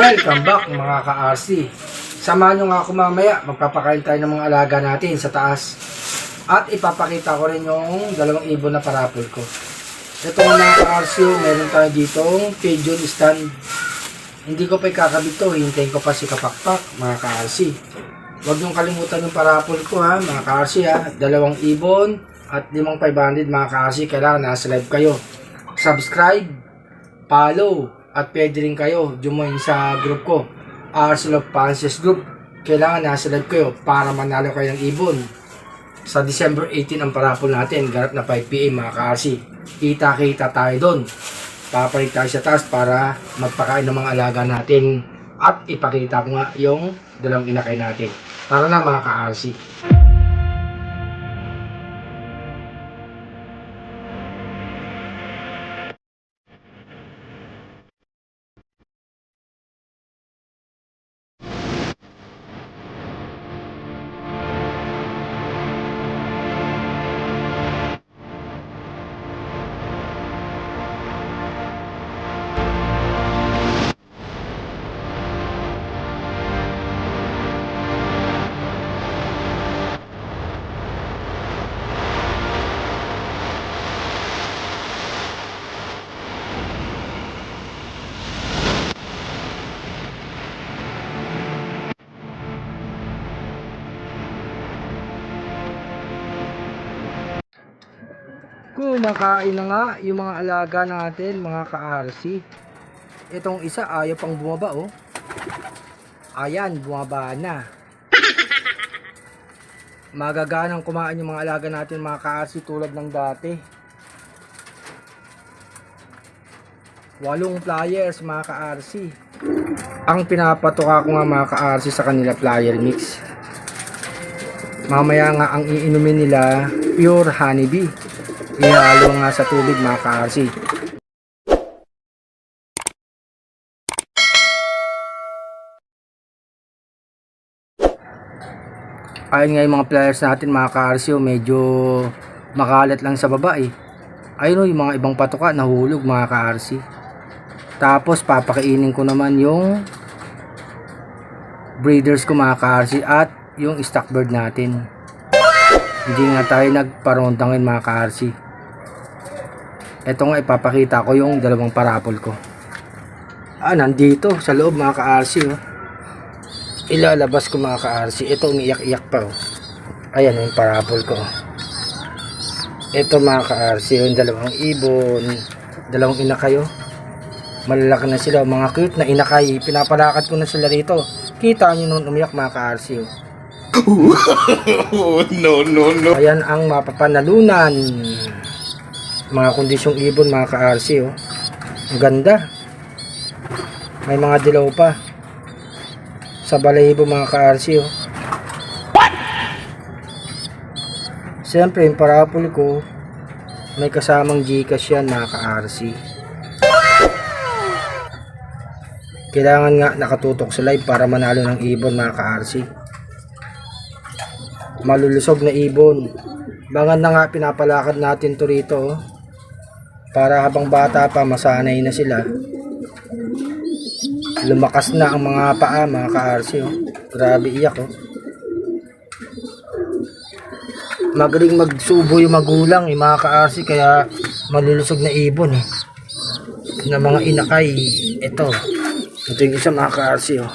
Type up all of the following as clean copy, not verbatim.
Welcome back mga ka-RC. Samahan nyo nga ako mamaya, magpapakain tayo ng mga alaga natin sa taas. At ipapakita ko rin yung dalawang ibon na parapol ko. Ito mga ka-RC, meron tayo ditong pigeon stand. Hindi ko pa ikakabit to, hintayin ko pa si Kapakpak mga ka-RC. Huwag nyo kalimutan yung parapol ko ha mga ka-RC ha. Dalawang ibon at 5,500 mga ka-RC. Kailangan nasa live kayo. Subscribe, follow, at pwede rin kayo join sa group ko, RC Love Panses Group. Kailangan nasa live kayo para manalo kayo ng ibon. Sa December 18 ang parapol natin, ganap na 5 PM mga ka-RC. Kita-kita tayo doon. Papalit tayo sa taas para magpakain ng mga alaga natin. At ipakita ko nga yung dalawang inakay natin. Tara na mga ka-RC. Kumakain na nga yung mga alaga natin mga ka-RC. Itong isa ayaw pang bumaba oh. Ayan, bumaba na. Magaganang kumain yung mga alaga natin mga ka-RC tulad ng dati. 8 flyers mga ka-RC. Ang pinapatuka ko nga mga ka-RC sa kanila flyer mix. Mamaya nga ang iinumin nila pure honeybee. Ihalo nga sa tubig mga ka-RC. Ayun nga yung mga players natin mga ka-RC, medyo makalat lang sa baba eh. Ayun yung mga ibang patuka nahulog mga ka-RC. Tapos papakainin ko naman yung breeders ko mga ka-RC at yung stock bird natin. Hindi nga tayo nagparondangin mga ka-RC. Ito nga ipapakita ko yung dalawang parapol ko. Nandito sa loob mga ka-RC oh. Ilalabas ko mga ka-RC. Ito umiiyak-iyak pa oh. Ayan yung parapol ko. Ito mga ka-RC yung dalawang ibon, dalawang inakay oh. Malalaki na sila, mga cute na inakay. Pinapalakad ko na sila rito. Kita nyo nun umiyak mga ka-RC oh. No. Ayan ang mapapanalunan. Mga kondisyong ibon mga ka-RC oh. Ang ganda. May mga dilaw pa sa balahibo mga ka-RC oh. Siyempre yung parapol ko may kasamang Gcash yan mga ka-RC. Kailangan nga nakatutok sa live para manalo ng ibon mga ka-RC. Malulusog na ibon. Bangan na nga pinapalakad natin to rito oh. Para habang bata pa masanay na sila. Lumakas na ang mga paa mga ka-RC oh. Grabe iyak oh. Magaling magsubo yung magulang mga ka-RC, kaya malulusog na ibon eh. Na mga inakay. Ito yung isa mga ka-RC oh.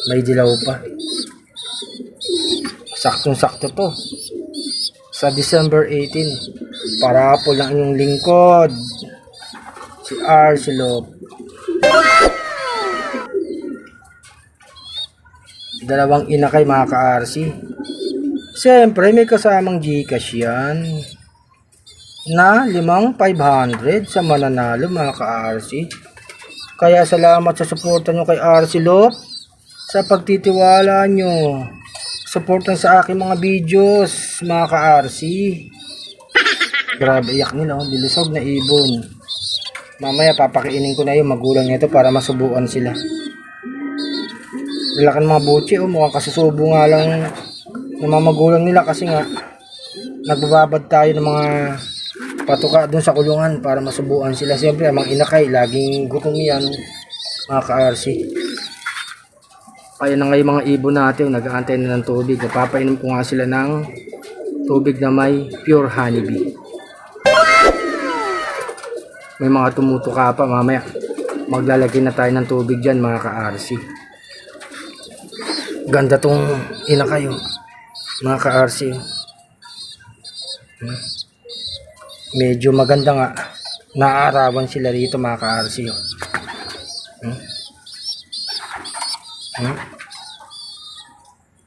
May dilaw pa. Saktong sakto to sa December 18. Parapol lang inyong lingkod, si RC Love. Dalawang inakay mga ka-RC. Siyempre may kasamang Gcash yan na 5,500 sa mananalo mga ka-RC. Kaya salamat sa suporta nyo kay RC Love, sa pagtitiwala nyo, suportan sa aking mga videos mga ka-RC. Grabe iyak nila oh, bilusog na ibon. Mamaya papakainin ko na yung magulang nito para masubuan sila. Lakan mga buchi oh, mukhang kasusubo nga lang ng mga magulang nila kasi nga nagbababad tayo ng mga patuka dun sa kulungan para masubuan sila. Siyempre ang mga inakay laging gutom yan. mga ka-RC. Kaya na ngayon mga ibon natin, nag-aantay na ng tubig. Napapainom ko nga sila ng tubig na may pure honeybee. May mga tumutuka pa, mamaya maglalagay na tayo ng tubig dyan mga ka-RC. Ganda tong ina kayo mga ka-RC. Medyo maganda nga, naaarawan sila rito mga ka-RC.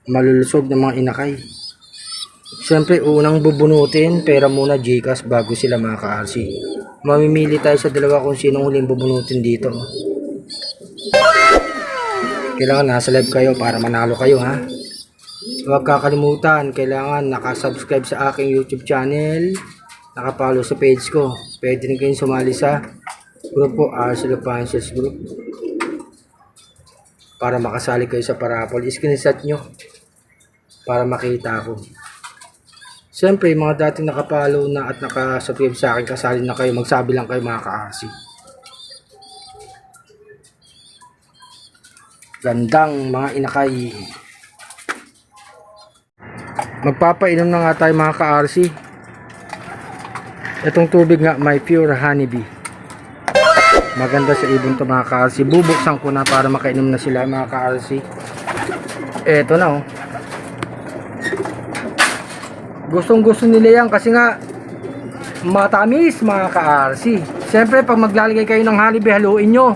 Malulusog ng mga inakay. Siyempre unang bubunutin, pera muna Gcash bago sila mga ka-RC. Mamimili tayo sa dalawa kung sinong huling bubunutin dito. Kailangan nasa live kayo para manalo kayo ha. Huwag kakalimutan, kailangan nakasubscribe sa aking YouTube channel, nakapollow sa page ko. Pwede rin kayong sumali sa grupo RC Lupancias Group para makasali kayo sa parapol. Screenshot nyo para makita ko. Siyempre, mga dating nakapollow na at nakasubscribe sa akin, kasali na kayo. Magsabi lang kayo mga ka-RC. Gandang mga inakay. Magpapainom na nga tayo mga ka-RC. Itong tubig nga may pure honeybee. Maganda sa ibon to mga ka-RC. Bubuksan ko na para makainom na sila mga ka-RC. Eto na oh. Gustong gusto nila yan kasi nga matamis mga ka-RC. Siyempre pag maglalagay kayo ng honeybee, haluin nyo.